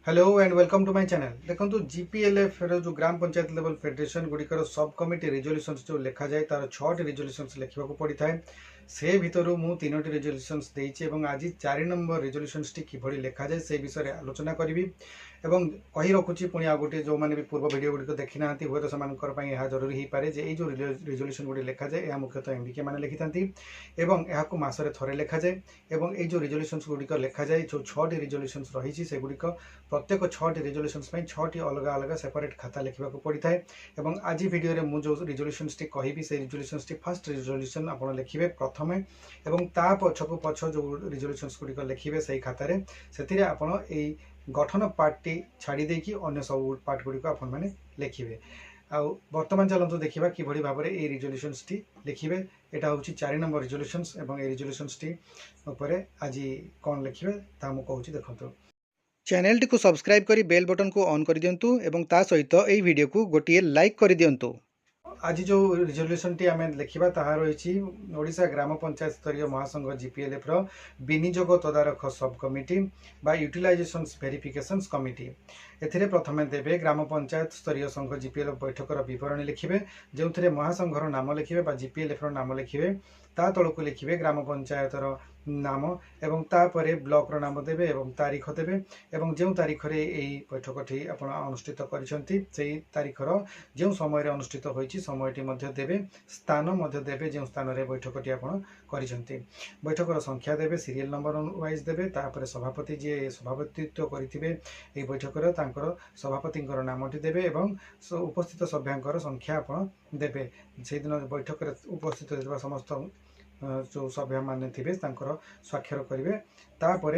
Hello and welcome to my channel. देखो GPLF जो gram panchayat level federation गुड़िकर सब कमिटी रिजोल्यूशंस जो लिखा जाए तार 6टी रिजोल्यूशंस लिखा पड़ी था। से भितर मु 3टी रिजोल्यूशंस देइछि एवं आज 4 नंबर रिजोल्यूशंस टी किभଳି लिखा जाए से विषय आलोचना करी एवं कही रखुची पुणी आ गोटे जो मैंने भी पूर्व वीडियो गुड़िक देखी ना हुए तो से जरूरी हो पाए जे जो रिजोल्यूशन गुड़ी लिखा जाए यह मुख्यतः एमबीके मैंने लिखि था एवं यहाँ मसरे थरे लिखा जाए एवं ये जो रिजोल्यूशंस गुड़िक लिखा जाए जो 6टी रिजोल्यूशंस रही से गुड़िक प्रत्येक 6टी रिजोल्यूशंस 6टी अलग अलग सेपरेट खाता लिखा पड़ता है। एवं आज वीडियो में मुझे रिजोल्यूशंस टी कहि से रिजोल्यूशंस टी फर्स्ट रिजोल्यूशन आप लिखे प्रथम एवं ता पछकु पछ जो रिजोल्यूशंस गुड़िक लिखे से खातार से आपड़ गठन पार्ट टी छाड़ी देकी अन्य सब पार्ट गुड़िक आप लिखे। बर्तमान चलतु देखा कि भाव में ये रिजोल्यूशंस टी लिखे। यहाँ हूँ 4 नंबर रिजोल्यूशंस एवं ये रिजोल्यूशंस टी आज कौन लिखे कहूँ देखो। चैनल टी को सब्सक्राइब करी बेल बटन को ऑन कर दियंतु एवं ता सहित एई वीडियो को गोटिए लाइक कर दियंतु। आज जो रिजोल्यूशन टी आम लिखा ताहा रही ओडिशा ग्राम पंचायत स्तरीय महासंघ जीपीएलएफ रो विनियोग तदारख सब कमिटी बा यूटिलाइजेशन वेरिफिकेशंस कमिटी एथिरे प्रथम देवे ग्राम पंचायत स्तरीय संघ जीपीएलएफ बैठकर विवरणी लिखिबे जो महासंघर नाम लिखिबे बा जीपीएलएफ रो नाम लिखिबे ता तलको लिखिबे ग्राम पंचायतर नाम एवं तापरे ब्लॉक रो नाम देवे एवं तारीख देवे एवं जो तारीख रे एई बैठकटी आपण अनुष्ठित करिसंती सेई तारीखर जो समय अनुष्ठित होईची समयटी मध्य देवे स्थान मध्य देवे जो स्थान रे बैठकटी आपण करिसंती बैठकर संख्या देवे सीरियल नंबर वाइज देवे तापरे सभापति जे सभापतित्व करिथिबे एई बैठकर तांकर सभापतिंकर नामटी देवे एवं उपस्थित सभ्यांकर संख्या आपण देवे से दिन बैठक उपस्थित होता समस्त जो सभ्य मान थे स्वाक्षर करेंगे। तापर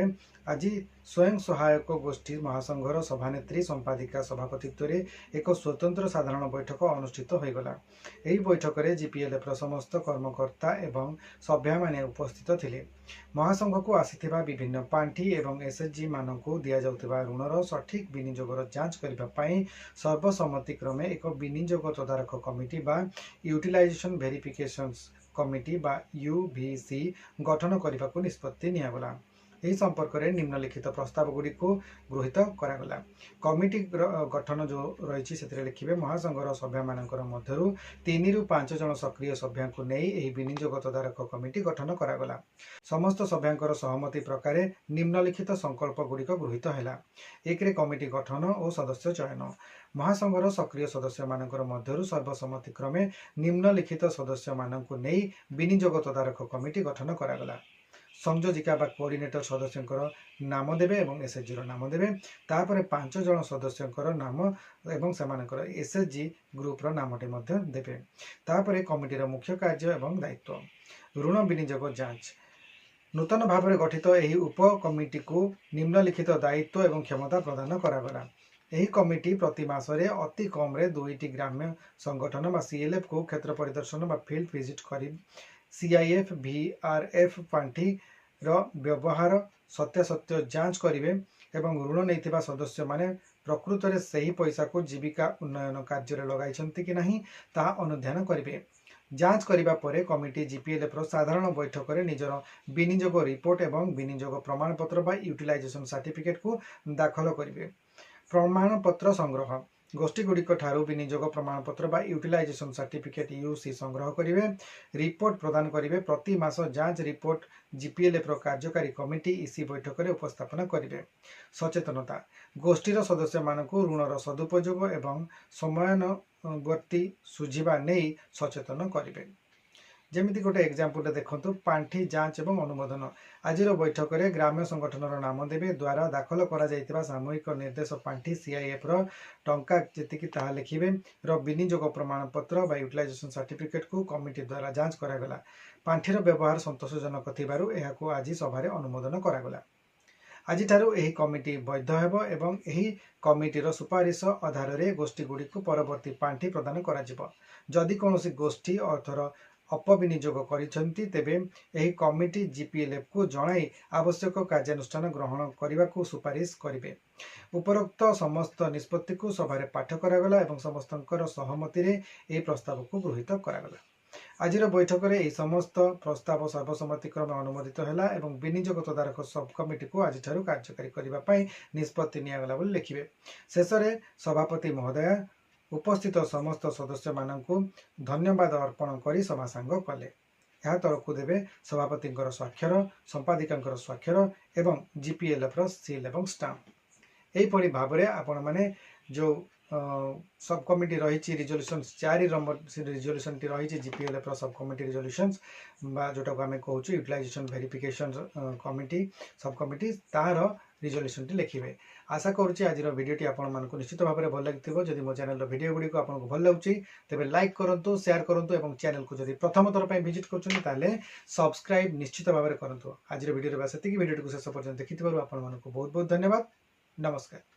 आज स्वयं सहायक गोष्ठी महासंघर सभानेत्री संपादिका सभापतित्व एक स्वतंत्र साधारण बैठक अनुष्ठित होगला। यही बैठक में जीपीएलएफ समस्त कर्मकर्ता एवं सभ्य माने उपस्थित थिले। महासंघ को आसीथिबा विभिन्न पांठी एवं एसएचजी मानकु दिया जाउथिबा ऋणर सठिक विनियोगर जांच करने सर्वसम्मति क्रमे एक विनियोग तदारख कमिटी बा यूटिलाइजेशन वेरिफिकेशंस कमिटी बा यूवीसी गठन करने को निष्पत्ति नियागला। यह संपर्क में निम्नलिखित प्रस्ताव गुड़ी को गृहीत करागला। कमिटी गठन जो रही से लिखे महासंघर सभ्य मानकर मध्यरु 3 ରୁ 5 जन सक्रिय सभ्या को नहीं यह विनियोग तदारख कमिटी गठन करागला। समस्त सभ्यांकर सहमति प्रकार निम्नलिखित संकल्प गुड़िक गृहीत है। 1 कमिटी गठन और सदस्य चयन महासंघर सक्रिय सदस्य मानकर मध्यरु सर्वसम्मति क्रमे निम्नलिखित सदस्य मानक नहीं विनियोग तदारख कमिटी गठन करागला। संयोजिका बा कोऑर्डिनेटर सदस्यंकर नाम देवे एवं एसएचजी नाम देवे तापर 5 जन सदस्यंकर नाम एवं सेमानकर एसएचजी ग्रुप रो नामटे मध्य देवे। तापर कमिटीर मुख्य कार्य एवं दायित्व ऋण विनियोग जांच नूतन भाव में गठित यही उप कमिटी को निम्नलिखित दायित्व एवं क्षमता प्रदान करागला। यही कमिटी प्रति मासरे अति कम रे 2टी ग्राम्य संगठन बा सीएलएफ को क्षेत्र परिदर्शन बा फील्ड विजिट करी सीआईएफ वीआरएफ पांठी रो व्यवहार सत्यासत्य जांच करेंगे एवं ऋण नहीं सदस्य माने प्रकृत में सही पैसा को जीविका उन्नयन कार्य लगाई कि नहीं ताहा अनुध्यान करेंगे। जांच करने पर कमिटी जीपीएलएफ साधारण बैठक में निजर विनियोग रिपोर्ट एवं विनियोग प्रमाणपत्र बा यूटिलाइजेशन सर्टिफिकेट को दाखल करेंगे। प्रमाणपत्र संग्रह गोष्ठी गुड़िक ठारू विनियोग प्रमाणपत्र बा यूटिलाइजेशन सर्टिफिकेट यूसी संग्रह करेंगे। रिपोर्ट प्रदान करेंगे। प्रति मास जांच रिपोर्ट जीपीएलएफ कार्यकारी कमिटी इसी बैठक में उपस्थापन करेंगे। सचेतनता गोष्ठीर सदस्य मानक ऋणर सदुपयोग एवं समयानुवर्ती सुझिबा नहीं सचेतन करेंगे। जमीती गोटे एग्जाम्पल देखो पांठी जांच एवं अनुमोदन आज बैठक में ग्राम्य संगठन नाम देवे द्वारा दाखल करा सामूहिक निर्देश पांठी सीआईएफ टंका जी ताहा लिखिबे विनियोग प्रमाणपत्र बा यूटिलाइजेशन सर्टिफिकेट को कमिटी द्वारा जांच करागला। पांठीर व्यवहार संतोषजनक थिबारु एहाकु आज सभारे अनुमोदन करागला। आज यही कमिटी वैध हेबो एवं यही कमिटीर सुपारिश आधार रे गोष्ठी गुड़ी को परवर्ती पांठी प्रदान कराजिबो। जदि कोनोसी गोष्ठी अर्थर अपविनियोग करिसेंती तेबे एही कमिटी जीपीएलएफ को जणाई आवश्यक कार्यानुष्ठान ग्रहण करने को सुपारिश करेंगे। उपरोक्त समस्त निष्पत्ति को सभारे पाठ करागला एवं समस्तंकर सहमति रे एही प्रस्ताव को गृहीत करागला। आज बैठक में यह समस्त प्रस्ताव सर्वसम्मतिक्रमे अनुमोदित है और विनियोग तदारख सब कमिटी को आज कार्यकारी करने निष्पत्ति निगला लिखिए। शेष में सभापति महोदय उपस्थित समस्त सदस्य मानू धन्यवाद अर्पण कर सभा सांग कले। यह तलक देवे सभापति स्वाक्षर, संपादिका स्वाक्षर एवं जीपीएलएफ सील और स्टाम्प। यहीपरि भाव में आपण मैंने जो सब कमिटी रही रिजोल्यूशन 4 नंबर रिजोल्यूशन टी रही जीपीएलएफ सब कमिटी रिजोल्यूशंस जोटा को आम कहूँ यूटिलाइजेशन वेरिफिकेशन कमिटी सब कमिटी तार रिजोल्यूशन टी लिखिए। आशा करुँच आज भिडियोटी आपको निश्चित भाव में भल लगी। जदि मो चैनल भिडियो गुड़ी आपको भल लगे तेज लाइक करूँ, शेयर करूँ और चैनल को जब प्रथम थर पर विजिट कर सब्सक्राइब निश्चित भाव में करूँ। आज भिडियो से भिडियो को शेष पर्यटन देखि आपको बहुत बहुत धन्यवाद। नमस्कार।